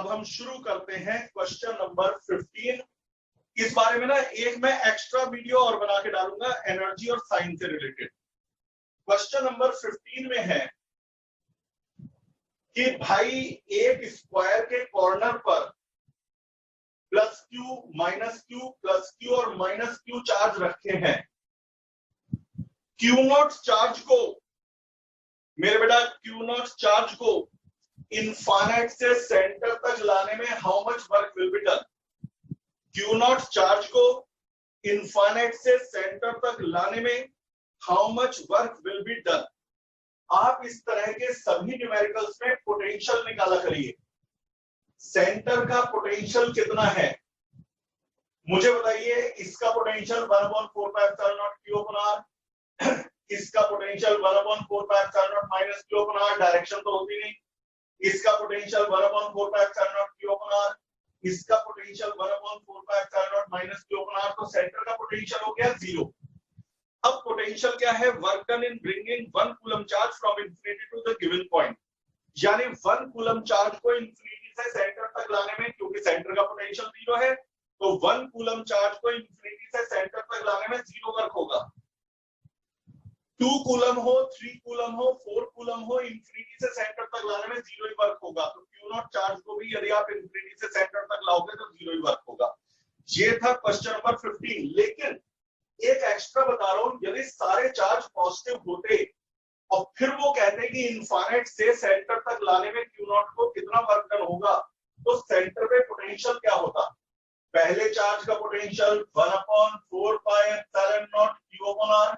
हम शुरू करते हैं क्वेश्चन नंबर 15। इस बारे में ना एक मैं एक्स्ट्रा वीडियो और बना के डालूंगा एनर्जी और साइंस से रिलेटेड। क्वेश्चन नंबर 15 में है कि भाई एक स्क्वायर के कॉर्नर पर plus Q minus Q plus Q और माइनस क्यू चार्ज रखे हैं। क्यू नॉट चार्ज को मेरे बेटा क्यू नॉट चार्ज को इनफाइनाइट से सेंटर तक लाने में how much work will be done. Q not charge को इनफाइनाइट से सेंटर तक लाने में how much work will be done. आप इस तरह के सभी न्यूमेरिकल्स में पोटेंशियल निकाला करिए। सेंटर का पोटेंशियल कितना है मुझे बताइए। इसका पोटेंशियल 1/4πε0 Q/R, इसका पोटेंशियल 1/4πε0 माइनस Q/R, डायरेक्शन तो होती नहीं। इसका पोटेंशियल 1/4πε0 Q/R, इसका पोटेंशियल 1/4πε0 माइनस Q/R, तो सेंटर का पोटेंशियल हो गया 0। अब पोटेंशियल क्या है? Work done in bringing 1 coulomb charge from infinity to the given point, यानी 1 कूलम चार्ज को इंफिनिटी से सेंटर तक लाने में, क्योंकि सेंटर का पोटेंशियल 0 है, तो 1 कूलम चार्ज को इंफिनिटी से सेंटर तक लाने में 0 वर्क होगा। 2 कूलम हो, 3 कूलम हो, 4 कूलम हो, इंफिनिटी से सेंटर तक लाने में 0 ही वर्क होगा। तो क्यू नॉट चार्ज को भी यदि आप इंफिनिटी से सेंटर तक लाओगे तो 0 ही वर्क होगा। ये था क्वेश्चन नंबर 15। लेकिन एक एक्स्ट्रा बता रहा हूं, यदि सारे चार्ज पॉजिटिव होते और फिर वो कहते हैं कि इनफाइनाइट से सेंटर तक लाने में क्यू नॉट को कितना वर्क डन होगा, तो सेंटर पे पोटेंशियल क्या होता? पहले चार्ज का पोटेंशियल 1/4πε0 Q/R,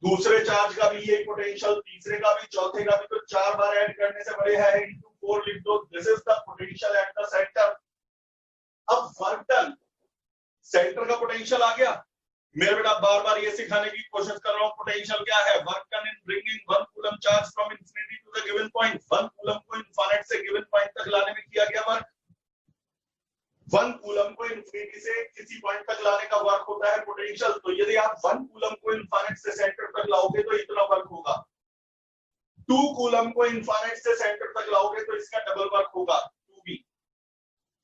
दूसरे चार्ज का भी यही पोटेंशियल, तीसरे का भी, चौथे का भी, तो 4 बार ऐड करने से बड़े है इनटू 4 लिख दो। This is the potential at the centre. अब वर्क डन, सेंटर का पोटेंशियल आ गया। मेरे बेटा बार बार ये सिखाने की कोशिश कर रहा हूं पोटेंशियल क्या है। Work done in bringing 1 coulomb charge from infinity to the given point, 1 coulomb को इनफाइनाइट से गिवन पॉइंट तक लाने में किया गया वर्क। 1 कूलम को इंफिनिटी से किसी पॉइंट तक लाने का वर्क होता है पोटेंशियल। तो यदि आप 1 कूलम को इनफाइनाइट से सेंटर तक लाओगे तो इतना वर्क होगा। 2 कूलम को इनफाइनाइट से सेंटर तक लाओगे तो इसका डबल वर्क होगा 2b।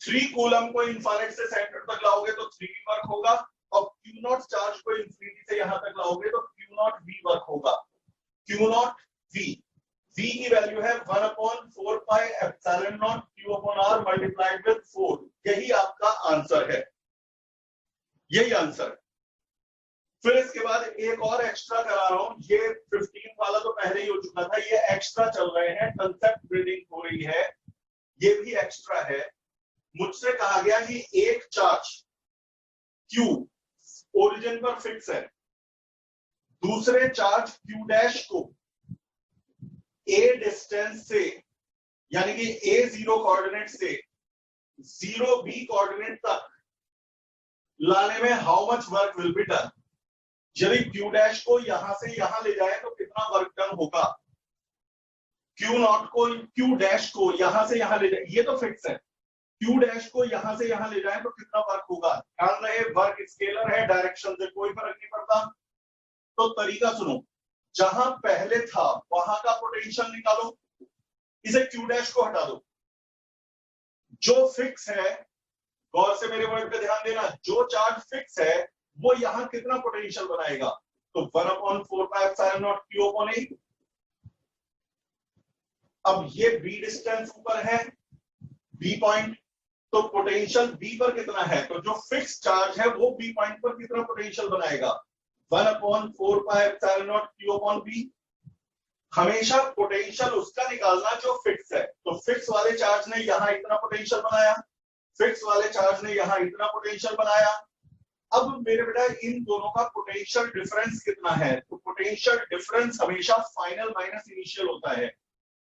3 कूलम को इनफाइनाइट से सेंटर तक लाओगे तो 3b वर्क होगा। और क्यू नॉट चार्ज को इंफिनिटी से यहां तक लाओगे तो क्यू नॉट v वर्क होगा। क्यू नॉट v, v की वैल्यू है 1/4πε0 Q/R मल्टीप्लाइड विद 4। यही आपका आंसर है, यही आंसर। फिर इसके बाद एक और एक्स्ट्रा करा रहा हूं। ये 15 वाला तो पहले ही हो चुका था, ये एक्स्ट्रा चल रहे हैं, कंसेप्ट बिल्डिंग हो रही है, ये भी एक्स्ट्रा है। मुझसे कहा गया कि एक चार्ज Q ओरिजिन पर फिक्स है, दूसरे चार्ज Q डैश को a डिस्टेंस से, यानी कि a0 कोऑर्डिनेट से 0b कोऑर्डिनेट तक लाने में how much work will be done. यदि Q डैश को यहां से यहां ले जाए तो कितना वर्क डन होगा। Q नॉट को, Q डैश को यहां से यहां ले जाए, ये तो फिक्स है। Q डैश को यहां से यहां ले जाए तो कितना वर्क होगा। ध्यान रहे वर्क स्केलर है, डायरेक्शन से कोई फर्क नहीं पड़ता। तो तरीका सुनो, जहां पहले था वहां का पोटेंशियल निकालो, इसे Q डैश को हटा दो। जो फिक्स है, गौर से मेरे वर्ड पे ध्यान देना, जो चार्ज फिक्स है वो यहां कितना पोटेंशियल बनाएगा, तो 1/4πε0 Q/A। अब ये B डिस्टेंस ऊपर है, B पॉइंट, तो पोटेंशियल B पर कितना है, तो जो फिक्स चार्ज है वो B पॉइंट पर कितना पोटेंशियल बनाएगा, 1/4πε0 Q/B। हमेशा पोटेंशियल उसका निकालना जो फिक्स है। तो फिक्स वाले चार्ज ने यहां इतना पोटेंशियल बनाया, फिक्स वाले चार्ज ने यहां इतना पोटेंशियल बनाया। अब मेरे बेटा इन दोनों का पोटेंशियल डिफरेंस कितना है, तो पोटेंशियल डिफरेंस हमेशा फाइनल माइनस इनिशियल होता है।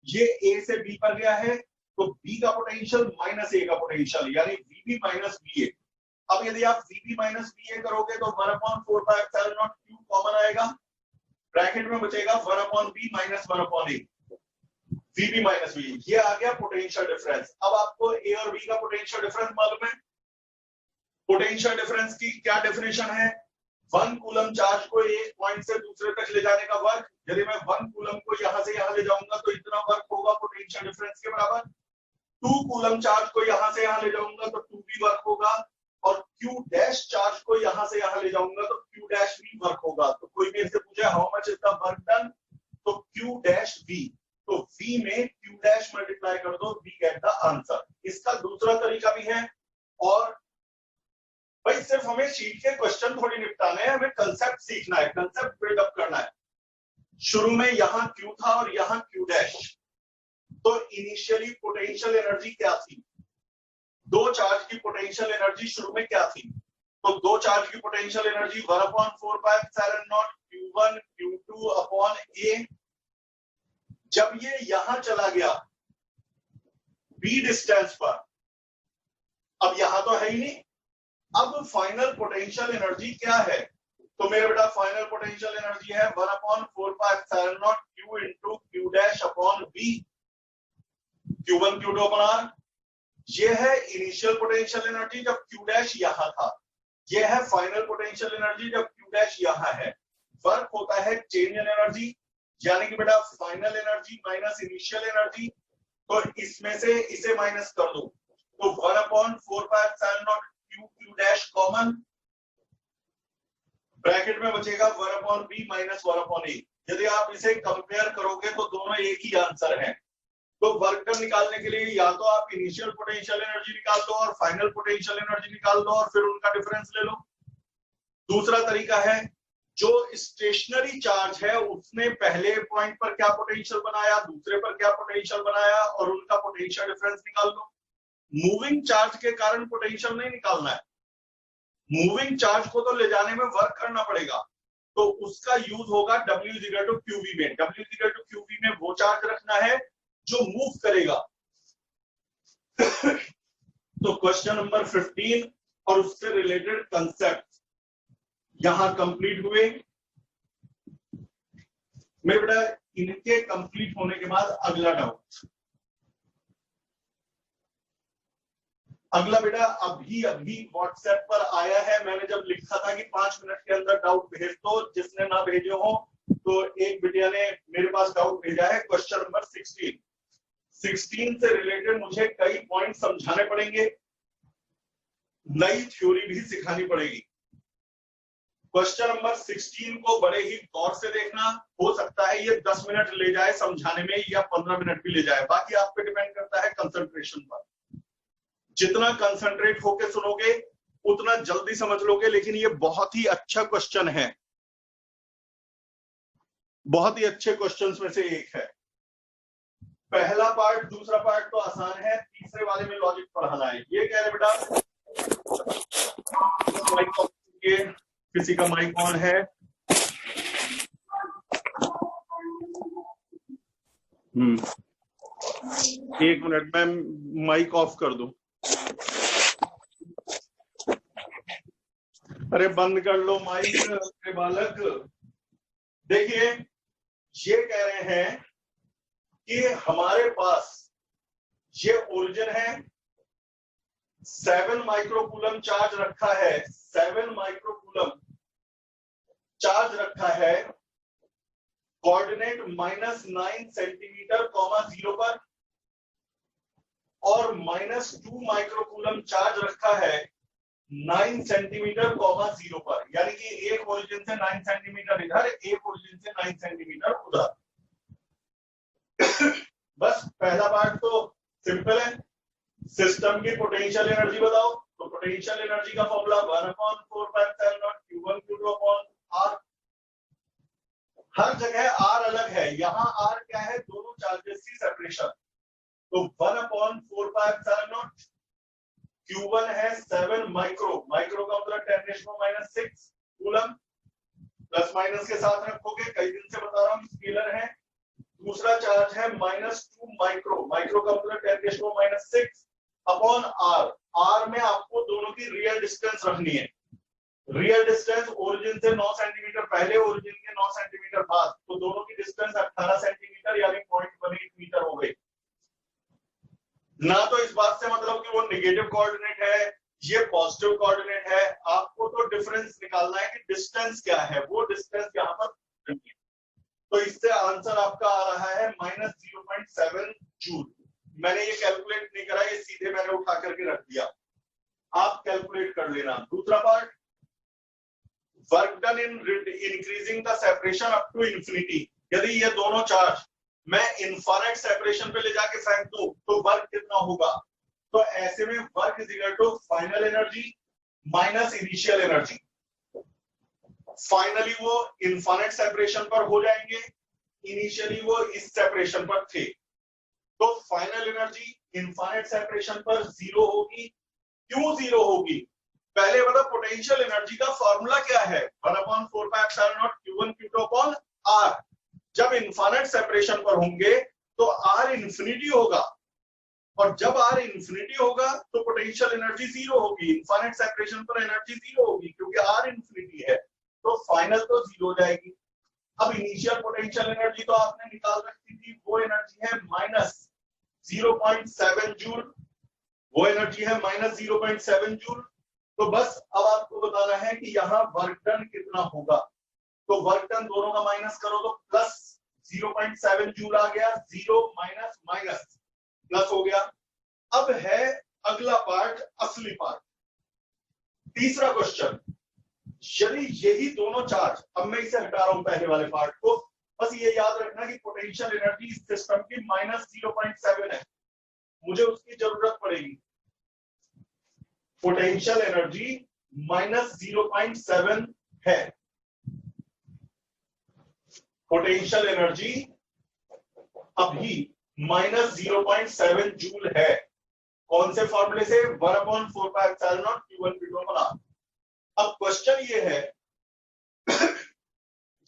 ये A से B पर गया है तो B का पोटेंशियल माइनस A का पोटेंशियल, यानी VB माइनस BA। अब यदि आप VB माइनस BA करोगे तो 1/4πε0 Q कॉमन आएगा, ब्रैकेट में बचेगा 1/B minus 1/A, VB minus BA। ये आ गया पोटेंशियल डिफरेंस। अब आपको A और B का पोटेंशियल डिफरेंस मालूम है। पोटेंशियल डिफरेंस की क्या डेफिनेशन है, 1 कूलम चार्ज को एक पॉइंट से दूसरे तक ले जाने का वर्क, यदि मैं 1 कूलम को यहां से यहां ले जाऊंगा तो इतना वर्क होगा पोटेंशियल डिफरेंस के बराबर। 2 कूलम चार्ज को यहां से यहां ले जाऊंगा तो 2v वर्क होगा, और q डैश चार्ज को यहां से यहां ले जाऊंगा तो q डैश v वर्क होगा। तो कोई भी ऐसे पूछे how much is the work done, तो q डैश v, तो v में q डैश मल्टीप्लाई कर दो, v गेट द आंसर। इसका दूसरा तरीका भी है, और भाई सिर्फ हमें शीट के क्वेश्चन थोड़ी निपटाने हैं, हमें कंसेप्ट सीखना है, कंसेप्ट बिल्डअप करना है। शुरू में यहां q था और यहां q डैश, तो इनिशियली पोटेंशियल एनर्जी क्या थी, दो चार्ज की पोटेंशियल एनर्जी शुरू में क्या थी, तो दो चार्ज की potential energy 1/4πε0 q1 q2 upon a। जब ये यहां चला गया b डिस्टेंस पर, अब यहां तो है ही नहीं, अब फाइनल पोटेंशियल एनर्जी क्या है, तो मेरे बेटा फाइनल पोटेंशियल एनर्जी है 1/4πε0 q into q dash upon b, q1 q2 upon r। ये है इनिशियल पोटेंशियल एनर्जी जब q डैश यहां था, ये है फाइनल पोटेंशियल एनर्जी जब q डैश यहां है। वर्क होता है चेंज इन एनर्जी, यानी कि बेटा final energy minus initial energy, तो इसमें से इसे माइनस कर दो, तो 1/4πε0 q डैश कॉमन, ब्रैकेट में बचेगा 1/b माइनस 1/a। यदि आप इसे कंपेयर करोगे तो दोनों एक ही आंसर है। तो वर्क डन निकालने के लिए या तो आप इनिशियल पोटेंशियल एनर्जी निकाल दो और फाइनल पोटेंशियल एनर्जी निकाल दो और फिर उनका डिफरेंस ले लो। दूसरा तरीका है, जो स्टेशनरी चार्ज है उसने पहले पॉइंट पर क्या पोटेंशियल बनाया, दूसरे पर क्या पोटेंशियल बनाया, और उनका पोटेंशियल डिफरेंस निकाल लो। मूविंग चार्ज के कारण पोटेंशियल नहीं निकालना है, मूविंग चार्ज को तो ले जाने में वर्क करना पड़ेगा, तो उसका यूज होगा W इक्वल टू QV में। W इक्वल टू QV में वो चार्ज रखना है जो मूव करेगा। तो क्वेश्चन नंबर 15 और उससे रिलेटेड कंसेप्ट यहां कंप्लीट हुए। मेरे बेटा इनके कंप्लीट होने के बाद अगला डाउट, अगला बेटा अभी अभी व्हाट्सएप पर आया है। मैंने जब लिखा था कि 5 मिनट के अंदर डाउट भेज दो, जिसने ना भेजे हो तो एक बिटिया ने मेरे पास डाउट भेजा है। क्वेश्चन नंबर 16 से रिलेटेड मुझे कई पॉइंट समझाने पड़ेंगे, नई थ्योरी भी सिखानी पड़ेगी। क्वेश्चन नंबर 16 को बड़े ही गौर से देखना, हो सकता है ये 10 मिनट ले जाए समझाने में या 15 मिनट भी ले जाए, बाकी आप पे डिपेंड करता है कंसंट्रेशन पर। जितना कंसंट्रेट होके सुनोगे उतना जल्दी समझ लोगे, लेकिन ये बहुत ही अच्छा क्वेश्चन है, बहुत ही अच्छे क्वेश्चंस में से एक है। पहला पार्ट, दूसरा पार्ट तो आसान है, तीसरे वाले में लॉजिक पढ़ाना है। ये कह रहे बेटा किसी का माइक ऑन है? एक मिनट में माइक ऑफ कर दूं। अरे बंद कर लो माइक मेरे बालक। देखिए ये कह रहे हैं कि हमारे पास ये ओरिजिन है, 7 माइक्रोकूलम चार्ज रखा है, 7 माइक्रोकूलम चार्ज रखा है, कोऑर्डिनेट -9 सेंटीमीटर, 0 पर, और -2 माइक्रोकूलम चार्ज रखा है 9 सेंटीमीटर, 0 पर। यानी कि एक ओरिजिन से 9 सेंटीमीटर इधर, एक ओरिजिन से 9 सेंटीमीटर उधर। बस पहला पार्ट तो सिंपल है, सिस्टम की पोटेंशियल एनर्जी बताओ। तो पोटेंशियल एनर्जी का formula 1/4πε0 q1 q2 upon r। हर जगह r अलग है, यहाँ r क्या है, दोनों चार्जेस की सेपरेशन। तो 1/4πε0 q1 है 7 माइक्रो, माइक्रो का मतलब 10⁻⁻6 कूलम, प्लस माइनस के साथ रखोगे, कई दिन से बता रहा हूँ स्केलर है। दूसरा चार्ज है -2 माइक्रो, माइक्रो का मतलब 10⁻6 अपॉन r। r में आपको दोनों की रियल डिस्टेंस रखनी है। रियल डिस्टेंस ओरिजिन से 9 सेंटीमीटर पहले, ओरिजिन के 9 सेंटीमीटर बाद, तो दोनों की डिस्टेंस 18 सेंटीमीटर यानी 0.18 मीटर हो गई। ना तो इस बात से मतलब कि वो नेगेटिव कोऑर्डिनेट है, ये पॉजिटिव कोऑर्डिनेट है, आपको तो डिफरेंस निकालना है कि डिस्टेंस क्या है, वो डिस्टेंस यहाँ पर है। तो इससे आंसर आपका आ रहा है -0.7 जूल। मैंने ये कैलकुलेट नहीं करा, ये सीधे मैंने उठा करके रख दिया, आप कैलकुलेट कर लेना। दूसरा part, work done in increasing the separation up to infinity. यदि ये दोनों चार्ज मैं इनफाइनाइट सेपरेशन पे ले जाके फेंक दूं तो वर्क कितना होगा? तो ऐसे में work is equal to final energy minus initial energy. Finally वो इनफाइनाइट सेपरेशन पर हो जाएंगे, इनिशियली वो इस सेपरेशन पर थे। तो फाइनल एनर्जी इनफाइनाइट सेपरेशन पर जीरो होगी। क्यों जीरो होगी? पहले मतलब पोटेंशियल एनर्जी का फॉर्मूला क्या है? 1/4πε0 Q1 Q2 R। जब इनफाइनाइट सेपरेशन पर होंगे तो R इंफिनिटी होगा, और जब R इंफिनिटी होगा तो पोटेंशियल एनर्जी जीरो होगी। इनफाइनाइट सेपरेशन पर एनर्जी जीरो होगी क्योंकि R इंफिनिटी है, तो फाइनल तो जीरो हो जाएगी। अब इनिशियल पोटेंशियल एनर्जी तो आपने निकाल रखी थी, वो एनर्जी है माइनस 0.7 जूल, वो एनर्जी है माइनस 0.7 जूल। तो बस अब आपको बताना है कि यहाँ वर्क डन कितना होगा। तो वर्क डन दोनों का माइनस करो तो प्लस 0.7 जूल आ गया, जीरो माइनस माइनस प्लस हो गया। अब है अगला पार्ट, असली पार्ट, तीसरा क्वेश्चन। यदि यही दोनों चार्ज, अब मैं इसे हटा रहा हूं पहले वाले पार्ट को, बस ये याद रखना कि पोटेंशियल एनर्जी इस सिस्टम की माइनस 0.7 है, मुझे उसकी जरूरत पड़ेगी। पोटेंशियल एनर्जी माइनस 0.7 है, पोटेंशियल एनर्जी अभी माइनस 0.7 जूल है। कौन से फॉर्मूले से? 1/4πε0 Q1 Q2 R। अब क्वेश्चन ये है,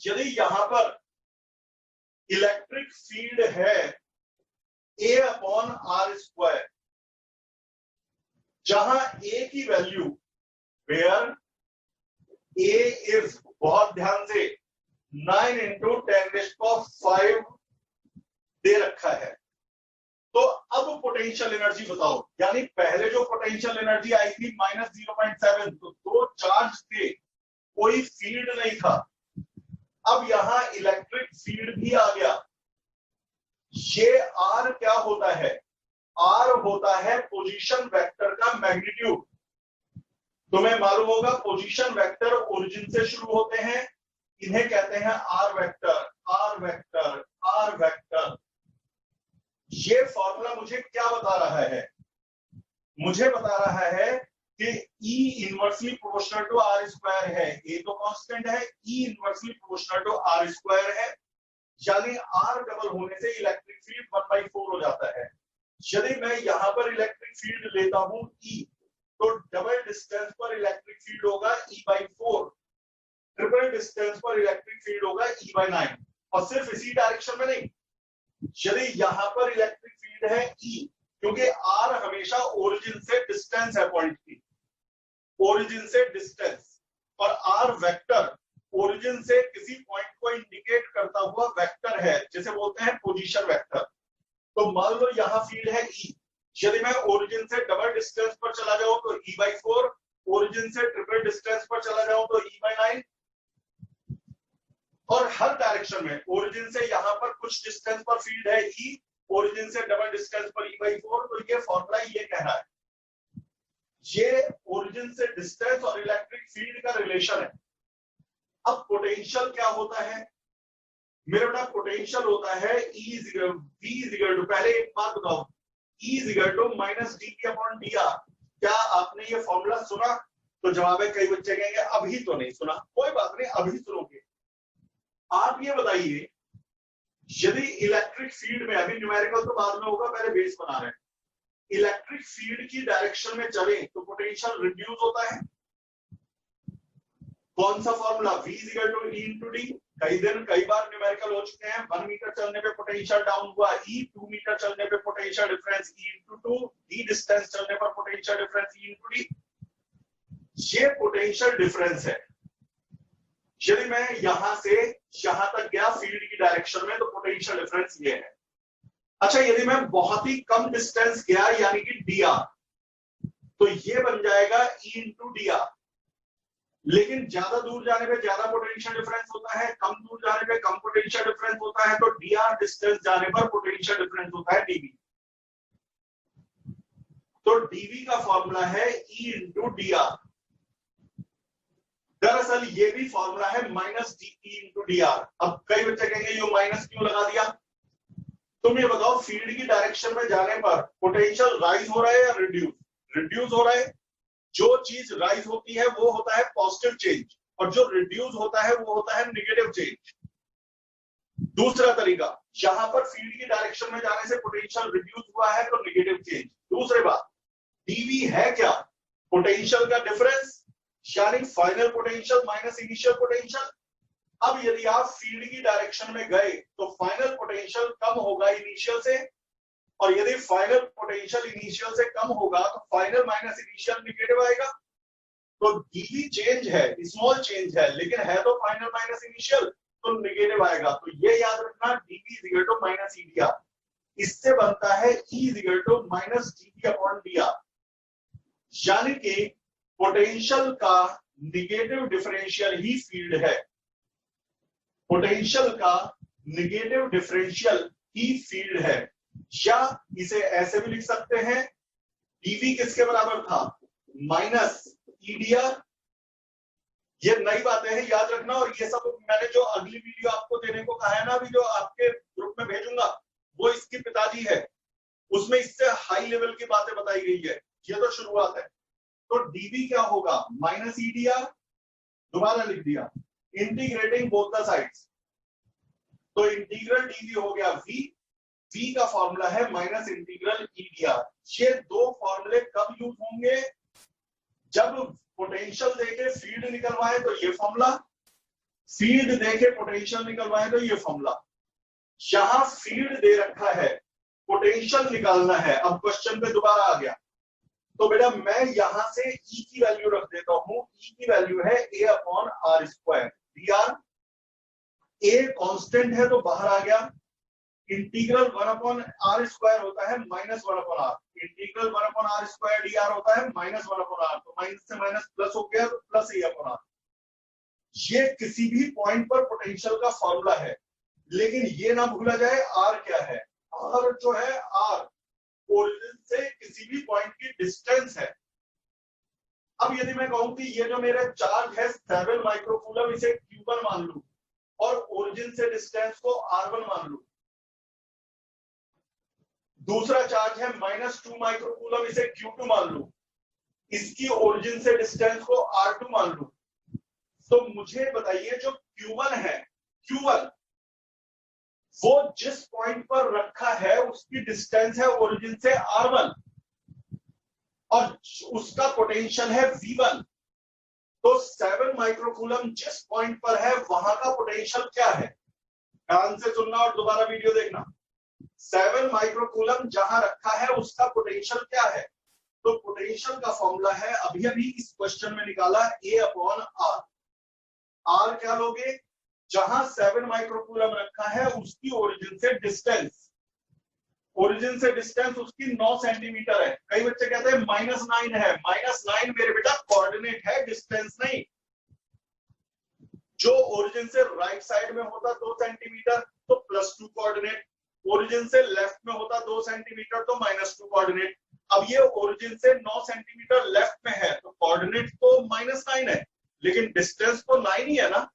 यदि यहां पर इलेक्ट्रिक फील्ड है A/R², जहां A की वैल्यू, वेयर A इज, बहुत ध्यान से, 9 × 10⁵ दे रखा है। तो अब पोटेंशियल एनर्जी बताओ, यानी पहले जो पोटेंशियल एनर्जी आई थी माइनस 0.7, तो दो चार्ज थे, कोई फील्ड नहीं था। अब यहां इलेक्ट्रिक फील्ड भी आ गया। ये आर क्या होता है? आर होता है पोजीशन वेक्टर का मैग्नीट्यूड। तुम्हें मालूम होगा पोजीशन वेक्टर ओरिजिन से शुरू होते हैं, इन्हें कहते हैं R vector, R vector, R vector. ये फॉर्मूला मुझे क्या बता रहा है? मुझे बता रहा है कि E inversely proportional to R² है। A तो कांस्टेंट है, E inversely proportional to R² है, यानी R डबल होने से इलेक्ट्रिक फील्ड 1/4 हो जाता है। यदि मैं यहां पर इलेक्ट्रिक फील्ड लेता हूं E, तो डबल डिस्टेंस पर इलेक्ट्रिक फील्ड होगा E/4, ट्रिपल डिस्टेंस पर इलेक्ट्रिक फील्ड होगा E/9। और सिर्फ इसी डायरेक्शन में नहीं, यदि यहां पर इलेक्ट्रिक फील्ड है E, क्योंकि R हमेशा ओरिजिन से डिस्टेंस है पॉइंट की, ओरिजिन से डिस्टेंस, और R वेक्टर ओरिजिन से किसी पॉइंट को इंडिकेट करता हुआ वेक्टर है, जिसे बोलते हैं पोजीशन वेक्टर। तो मान लो यहां फील्ड है E, यदि मैं ओरिजिन से डबल डिस्टेंस पर चला जाऊं तो E/4, ओरिजिन से ट्रिपल डिस्टेंस पर चला जाऊं तो E/9, और हर डायरेक्शन में ओरिजिन से यहां पर कुछ डिस्टेंस पर फील्ड है E, ओरिजिन से डबल डिस्टेंस पर E/4। तो ये फॉर्मूला ये कह रहा है, ये ओरिजिन से डिस्टेंस और इलेक्ट्रिक फील्ड का रिलेशन है। अब पोटेंशियल क्या होता है मेरे बेटा? पोटेंशियल होता है पहले एक बात बताओ, E -dP/dr। क्या आपने ये फॉर्मूला सुना? तो जवाब है कई बच्चे कहेंगे अभी तो नहीं सुना। कोई बात नहीं, अभी सुनोगे। आप ये बताइए, यदि इलेक्ट्रिक फील्ड में, अभी न्यूमेरिकल तो बाद में होगा, पहले बेस बना रहे हैं, इलेक्ट्रिक फील्ड की डायरेक्शन में चले तो पोटेंशियल रिड्यूस होता है। कौन सा फॉर्मूला? V = E × D। कई बार न्यूमेरिकल हो चुके हैं। 1 मीटर चलने पे पोटेंशियल डाउन हुआ E, 2 मीटर चलने पे potential difference E × 2, D distance चलने पर पोटेंशियल डिफरेंस E × D। ये पोटेंशियल डिफरेंस है। यदि मैं यहां से यहां तक गया फील्ड की डायरेक्शन में, तो पोटेंशियल डिफरेंस ये है। अच्छा, यदि मैं बहुत ही कम डिस्टेंस गया, यानी कि dr, तो ये बन जाएगा E × dr। लेकिन ज्यादा दूर जाने पे ज्यादा पोटेंशियल डिफरेंस होता है, कम दूर जाने पे कम पोटेंशियल डिफरेंस होता है, तो dr डिस्टेंस जाने पर पोटेंशियल डिफरेंस होता है dv। तो डीवी का फॉर्मूला है ई इंटू डी आर। दरअसल ये भी फॉर्मूला है minus DE into D R. अब कई बच्चे कहेंगे ये माइनस क्यों लगा दिया? तुम ये बताओ, फील्ड की डायरेक्शन में जाने पर पोटेंशियल राइज हो रहा है या रिड्यूस? रिड्यूस हो रहा है। जो चीज राइज होती है वो होता है पॉजिटिव चेंज, और जो रिड्यूस होता है वो होता है नेगेटिव चेंज। दूसरा तरीका, यहां पर फील्ड की डायरेक्शन में जाने से पोटेंशियल रिड्यूस हुआ है तो नेगेटिव चेंज। दूसरी बात, डीवी है क्या? पोटेंशियल का डिफरेंस, यानी final potential minus initial potential. अब यदि आप फील्ड की डायरेक्शन में गए तो फाइनल पोटेंशियल कम होगा इनिशियल से, और यदि फाइनल पोटेंशियल इनिशियल से कम होगा तो फाइनल माइनस इनिशियल नेगेटिव आएगा। तो डीवी चेंज है, स्मॉल चेंज है, लेकिन है तो फाइनल माइनस इनिशियल, तो नेगेटिव आएगा। तो ये याद रखना, DV is equal to minus E D R. इससे बनता है E is equal to minus DV upon DR, यानी कि पोटेंशियल का नेगेटिव डिफरेंशियल ही फील्ड है। पोटेंशियल का नेगेटिव डिफरेंशियल ही फील्ड है। या इसे ऐसे भी लिख सकते हैं, डीवी किसके बराबर था? Minus EDR. ये नई बातें हैं, याद रखना। और ये सब मैंने जो अगली वीडियो आपको देने को कहा है ना, अभी जो आपके ग्रुप में भेजूंगा, वो इसकी पिताजी है। उसमें इससे हाई लेवल की बातें बताई गई है। ये तो शुरुआत है। तो डीवी क्या होगा? Minus EDR. दोबारा लिख दिया, इंटीग्रेटिंग बोथ द साइड्स। तो इंटीग्रल डीवी हो गया वी। वी का फॉर्मूला है माइनस इंटीग्रल ईडीआर। ये दो फॉर्मूले कब यूज होंगे? जब पोटेंशियल देके फील्ड निकलवाए तो ये फॉर्मूला, फील्ड देके पोटेंशियल निकलवाए तो ये फॉर्मूला। यहां फील्ड दे रखा है, पोटेंशियल निकालना है। अब क्वेश्चन पे दोबारा आ गया, तो बेटा मैं यहां से ई की वैल्यू रख देता हूं। ई की वैल्यू है A upon R square D R. A constant है तो बाहर आ गया। इंटीग्रल 1 अपॉन आर स्क्वायर होता है minus 1 upon R. Integral 1 upon R square D R होता है माइनस 1 अपॉन आर। तो माइनस से माइनस प्लस हो गया, तो प्लस ए अपॉन आर। ये किसी भी पॉइंट पर पोटेंशियल का फॉर्मूला है, लेकिन ये ना भूला जाए आर क्या है। आर जो है, आर ओरिजिन से किसी भी पॉइंट की डिस्टेंस है। अब यदि मैं कहूं कि ये जो मेरा चार्ज है 7 माइक्रोकूलम, इसे Q1 मान लूं और ओरिजिन से डिस्टेंस को R1 मान लूं। दूसरा चार्ज है -2 माइक्रोकूलम, इसे Q2 मान लूं। इसकी ओरिजिन से डिस्टेंस को R2 मान लूं। तो मुझे बताइए, जो Q1 है, Q1 वो जिस पॉइंट पर रखा है उसकी डिस्टेंस है ओरिजिन से R1, और उसका पोटेंशियल है V1। तो 7 माइक्रोकूलम जिस पॉइंट पर है वहां का पोटेंशियल क्या है? ध्यान से सुनना और दोबारा वीडियो देखना। 7 माइक्रोकूलम जहां रखा है उसका पोटेंशियल क्या है? तो पोटेंशियल का फॉर्मूला है, अभी अभी इस क्वेश्चन में निकाला, ए अपॉन आर। आर क्या लोगे? जहां 7 माइक्रोकूलम रखा है उसकी ओरिजिन से डिस्टेंस, ओरिजिन से डिस्टेंस उसकी 9 सेंटीमीटर है। कई बच्चे कहते हैं -9 है। -9 मेरे बेटा कोऑर्डिनेट है, डिस्टेंस नहीं। जो ओरिजिन से राइट साइड में होता 2 सेंटीमीटर तो +2 कोऑर्डिनेट, ओरिजिन से लेफ्ट में होता 2 सेंटीमीटर तो -2 कोऑर्डिनेट। अब ये ओरिजिन से 9 सेंटीमीटर लेफ्ट में है तो कोऑर्डिनेट तो -9 है, लेकिन डिस्टेंस तो 9 ही है ना।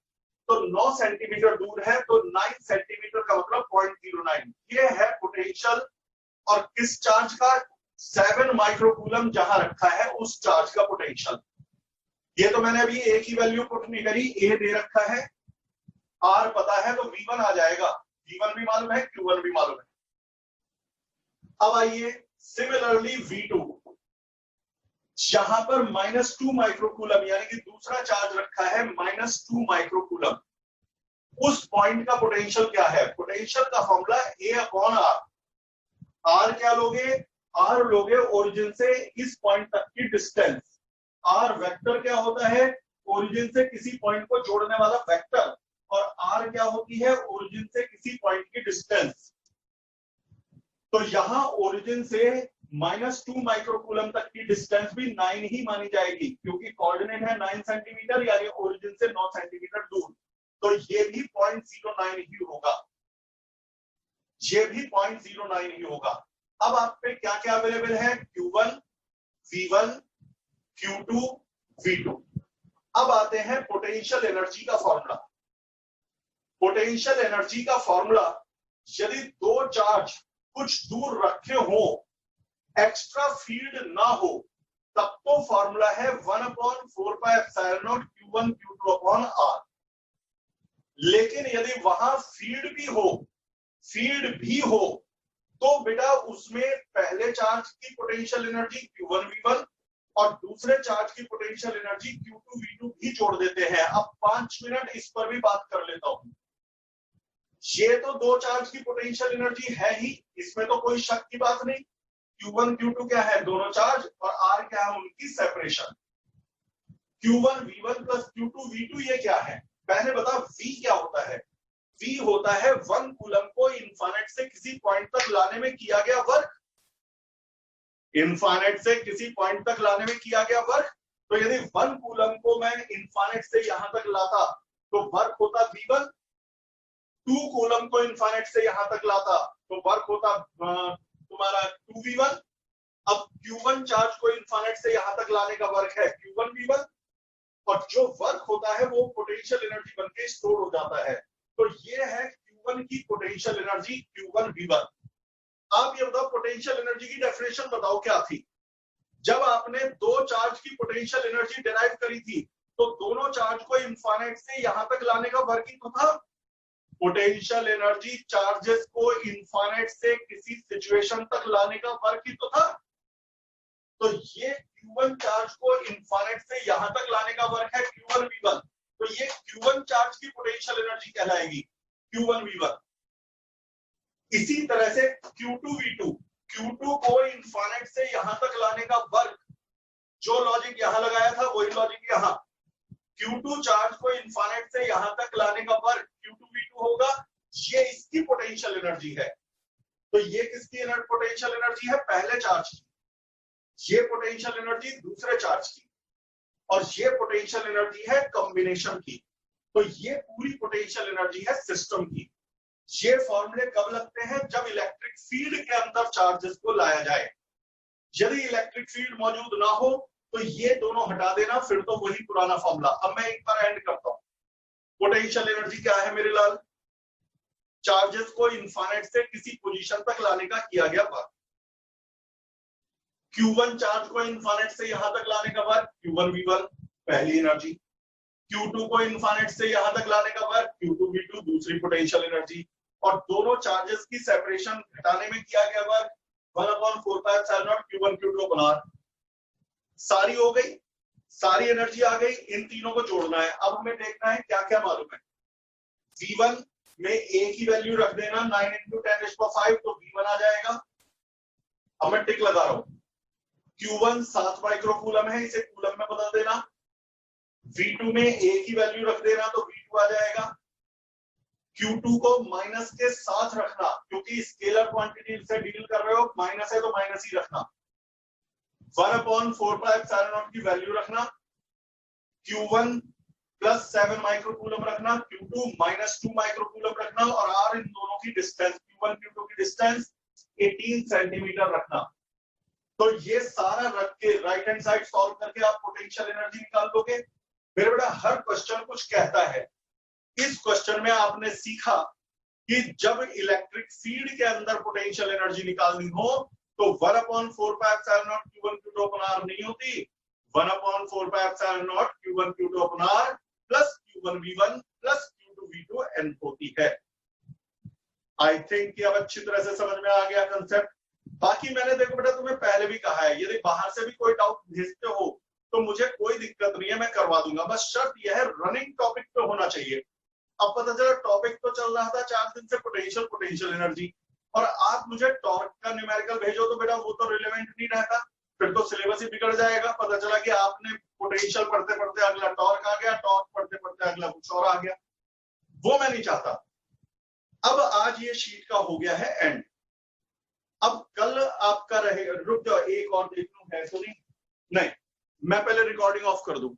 तो 9 सेंटीमीटर दूर है, तो 9 सेंटीमीटर का मतलब 0.09। ये है पोटेंशियल, और किस चार्ज का? 7 माइक्रोकूलम जहां रखा है उस चार्ज का पोटेंशियल। ये तो मैंने अभी ए की वैल्यू पुट नहीं करी, ए दे रखा है, आर पता है, तो V1 आ जाएगा। V1 भी मालूम है, Q1 भी मालूम है। अब आइए सिमिलरली V2, जहां पर -2 माइक्रोकूलम यानी कि दूसरा चार्ज रखा है -2 माइक्रोकूलम, उस पॉइंट का पोटेंशियल क्या है? पोटेंशियल का formula A upon R. R क्या लोगे? आर लोगे ओरिजिन से इस पॉइंट तक की डिस्टेंस। आर वेक्टर क्या होता है? ओरिजिन से किसी पॉइंट को जोड़ने वाला वेक्टर। और आर क्या होती है? ओरिजिन से किसी पॉइंट की डिस्टेंस। तो यहां ओरिजिन से -2 माइक्रोकूलम तक की डिस्टेंस भी 9 ही मानी जाएगी, क्योंकि कोऑर्डिनेट है 9 सेंटीमीटर, यानी ओरिजिन से 9 सेंटीमीटर दूर। तो ये भी 0.09 ही होगा, ये भी 0.09 ही होगा। अब आप पे क्या क्या अवेलेबल है? Q1, V1 Q2 V2। अब आते हैं पोटेंशियल एनर्जी का फॉर्मूला। पोटेंशियल एनर्जी का फॉर्मूला, यदि दो चार्ज कुछ दूर रखे हो, एक्स्ट्रा फील्ड ना हो, तब तो फॉर्मूला है 1/4πε0 Q1 Q2/R। लेकिन यदि वहां फील्ड भी हो तो बेटा उसमें पहले चार्ज की पोटेंशियल एनर्जी Q1 V1 और दूसरे चार्ज की पोटेंशियल एनर्जी Q2 V2 भी जोड़ देते हैं। अब 5 मिनट इस पर भी बात कर लेता हूं। ये तो दो चार्ज की पोटेंशियल एनर्जी है ही, इसमें तो कोई शक की बात नहीं। Q1 Q2 क्या है? दोनों चार्ज। और R क्या है? उनकी separation. Q1 V1 plus Q2 V2 ये क्या है? पहले बता V क्या होता है? V होता है 1 कूलम को इनफाइनाइट से किसी पॉइंट तक लाने में किया गया वर्क। इनफाइनाइट से किसी पॉइंट तक लाने में किया गया वर्क। तो यदि 1 कूलम को मैं इनफाइनाइट से यहां तक लाता तो वर्क होता V1। 2 कूलम को इनफाइनाइट से यहां तक लाता तो वर्क होता तुम्हारा 2V1। अब Q1 चार्ज को इनफाइनाइट से यहां तक लाने का वर्क है Q1 V1, और जो वर्क होता है वो पोटेंशियल एनर्जी बनके स्टोर हो जाता है। तो ये है Q1 की पोटेंशियल एनर्जी Q1 V1। आप ये बताओ पोटेंशियल एनर्जी की डेफिनेशन बताओ क्या थी? जब आपने दो चार्ज की पोटेंशियल एनर्जी डिराइव करी थी तो दोनों चार्ज को इनफाइनाइट से यहां तक लाने का वर्क ही तो था। पोटेंशियल एनर्जी चार्जेस को इनफाइनाइट से किसी सिचुएशन तक लाने का वर्क ही तो था। तो ये Q1 चार्ज को इनफाइनाइट से यहां तक लाने का वर्क है Q1 V1। तो ये Q1 चार्ज की पोटेंशियल एनर्जी कहलाएगी Q1 V1। इसी तरह से Q2 V2, Q2 को इनफाइनाइट से यहां तक लाने का वर्क, जो लॉजिक यहां लगाया था वही लॉजिक यहां। Q2 चार्ज को इनफाइनाइट से यहां तक लाने का वर्क Q2 V2 होगा। ये इसकी पोटेंशियल एनर्जी है। तो ये किसकी पोटेंशियल एनर्जी है? पहले चार्ज की। ये पोटेंशियल एनर्जी दूसरे चार्ज की, और ये पोटेंशियल एनर्जी है कॉम्बिनेशन की। तो ये पूरी पोटेंशियल एनर्जी है सिस्टम की। ये फॉर्मूले कब लगते हैं? जब इलेक्ट्रिक फील्ड के अंदर चार्जेस को लाया जाए। यदि इलेक्ट्रिक फील्ड मौजूद ना हो तो ये दोनों हटा देना, फिर तो वही पुराना फॉर्मूला। अब मैं एक बार एंड करता हूं। पोटेंशियल एनर्जी क्या है मेरे लाल? चार्जेस को इनफाइनाइट से किसी पोजीशन तक लाने का किया गया वर्क। Q1 चार्ज को इनफाइनाइट से यहां तक लाने का वर्क Q1 V1 पहली एनर्जी। Q2 को इनफाइनाइट से यहां तक लाने का वर्क Q2 V2 दूसरी पोटेंशियल एनर्जी। और दोनों चार्जेस की सेपरेशन घटाने में किया गया वर्क 1/4πε0 Q1 Q2/R। सारी हो गई, सारी एनर्जी आ गई। इन तीनों को जोड़ना है। अब हमें देखना है क्या क्या मालूम है। V1 में A की वैल्यू रख देना 9 × 10⁵ तो V1 आ जाएगा। अब मैं टिक लगा रहा हूं। Q1 7 माइक्रोकूलम है, इसे कूलम में बदल देना। V2 में A की वैल्यू रख देना तो V2 आ जाएगा। Q2 को माइनस के साथ रखना, क्योंकि स्केलर क्वांटिटी से डील कर रहे हो, माइनस है तो माइनस ही रखना। 1/4πε0 की वैल्यू रखना। Q1 प्लस 7 माइक्रोकूलम रखना, Q2 -2 माइक्रोकूलम रखना, और R इन दोनों की डिस्टेंस Q1 Q2 की डिस्टेंस 18 सेंटीमीटर रखना। तो ये सारा रख के राइट हैंड साइड सॉल्व करके आप पोटेंशियल एनर्जी निकाल लोगे। मेरे बेटा हर क्वेश्चन कुछ कहता है। इस क्वेश्चन में आपने सीखा कि जब इलेक्ट्रिक फील्ड के अंदर पोटेंशियल एनर्जी निकालनी हो तो 1/4πε0 Q1 Q2/R नहीं होती, 1/4πε0 Q1 Q2/R plus Q1 V1 plus Q2 V2 n होती है। आई थिंक कि अब अच्छी तरह से समझ में आ गया कंसेप्ट। बाकी मैंने देखो बेटा तुम्हें पहले भी कहा है, यदि बाहर से भी कोई डाउट भेजते हो तो मुझे कोई दिक्कत नहीं है, मैं करवा दूंगा। बस शर्त यह है रनिंग टॉपिक पे होना चाहिए। अब पता चला टॉपिक तो चल रहा था 4 दिन से पोटेंशियल एनर्जी, और आप मुझे टॉर्क का न्यूमेरिकल भेजो तो बेटा वो तो रिलेवेंट नहीं रहता, फिर तो सिलेबस ही बिगड़ जाएगा। पता चला कि आपने पोटेंशियल पढ़ते पढ़ते अगला टॉर्क आ गया, टॉर्क पढ़ते पढ़ते अगला कुछ और आ गया। वो मैं नहीं चाहता। अब आज ये शीट का हो गया है एंड। अब कल आपका रहेगा, रुक जाओ एक और देख लूं है तो नहीं, मैं पहले रिकॉर्डिंग ऑफ कर दूं।